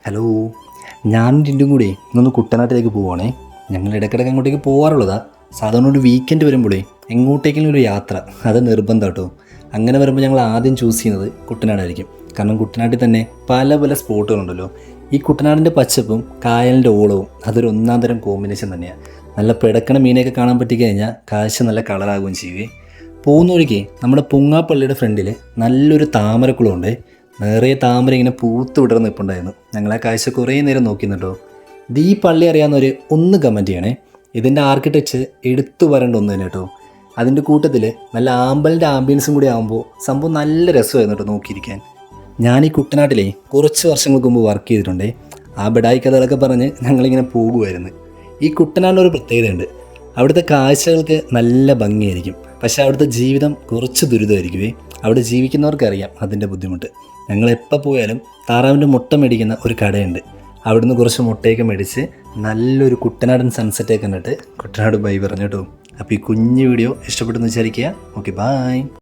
Hello, ഞാനും ടിൻറ്റും കൂടി ഇന്നൊന്ന് കുട്ടനാട്ടിലേക്ക് പോവുകയാണേ. ഞങ്ങൾ ഇടയ്ക്കിടയ്ക്ക് അങ്ങോട്ടേക്ക് പോകാറുള്ളതാ. സാധാരണ ഒരു വീക്കെൻഡ് വരുമ്പോഴേ എങ്ങോട്ടേക്കെങ്കിലും ഒരു യാത്ര അത് നിർബന്ധം കേട്ടോ. അങ്ങനെ വരുമ്പോൾ ഞങ്ങൾ ആദ്യം ചൂസ് ചെയ്യുന്നത് കുട്ടനാടായിരിക്കും. കാരണം കുട്ടനാട്ടിൽ തന്നെ പല പല സ്പോട്ടുകളുണ്ടല്ലോ. ഈ കുട്ടനാടിൻ്റെ പച്ചപ്പും കായലിൻ്റെ ഓളവും അതൊരു ഒന്നാം തരം കോമ്പിനേഷൻ തന്നെയാണ്. നല്ല പിടക്കണ മീനൊക്കെ കാണാൻ പറ്റിക്കഴിഞ്ഞാൽ കാഴ്ച നല്ല കളറാകുകയും ചെയ്യുവേ. പോകുന്ന വഴിക്ക് നമ്മുടെ പുങ്ങാപ്പള്ളിയുടെ ഫ്രണ്ടിൽ നല്ലൊരു താമരക്കുളമുണ്ട്. നിറയെ താമര ഇങ്ങനെ പൂത്ത് വിടർന്ന് നിൽപ്പുണ്ടായിരുന്നു. ഞങ്ങൾ ആ കാഴ്ച കുറേ നേരം നോക്കി നിന്നിട്ടോ. ഇത് ഈ പള്ളി അറിയാവുന്നവർ ഒന്ന് കമൻറ്റ് ചെയ്യണേ. ഇതിൻ്റെ ആർക്കിടെക്ചർ എടുത്തു പറയേണ്ട ഒന്ന് തന്നെ കേട്ടോ. അതിൻ്റെ കൂട്ടത്തിൽ നല്ല ആമ്പലിൻ്റെ ആംബിയൻസും കൂടി ആകുമ്പോൾ സംഭവം നല്ല രസമായിരുന്നു കേട്ടോ നോക്കിയിരിക്കാൻ. ഞാൻ ഈ കുട്ടനാട്ടിലെ കുറച്ച് വർഷങ്ങൾക്ക് മുമ്പ് വർക്ക് ചെയ്തിട്ടുണ്ടേ. ആ ബഡായി കഥകളൊക്കെ പറഞ്ഞ് ഞങ്ങളിങ്ങനെ പോകുമായിരുന്നു. ഈ കുട്ടനാടിനൊരു പ്രത്യേകതയുണ്ട്. അവിടുത്തെ കാഴ്ചകൾക്ക് നല്ല ഭംഗിയായിരിക്കും, പക്ഷേ അവിടുത്തെ ജീവിതം കുറച്ച് ദുരിതമായിരിക്കുമേ. അവിടെ ജീവിക്കുന്നവർക്കറിയാം അതിൻ്റെ ബുദ്ധിമുട്ട്. ഞങ്ങൾ എപ്പോൾ പോയാലും താറാവിൻ്റെ മുട്ട മേടിക്കുന്ന ഒരു കടയുണ്ട്. അവിടുന്ന് കുറച്ച് മുട്ടയൊക്കെ മേടിച്ച് നല്ലൊരു കുട്ടനാടൻ സൺസെറ്റൊക്കെ കണ്ടിട്ട് കുട്ടനാട് ബൈ പറഞ്ഞു കേട്ടോ. അപ്പോൾ ഈ കുഞ്ഞു വീഡിയോ ഇഷ്ടപ്പെട്ടെന്ന് വിചാരിക്കുക. Okay, bye.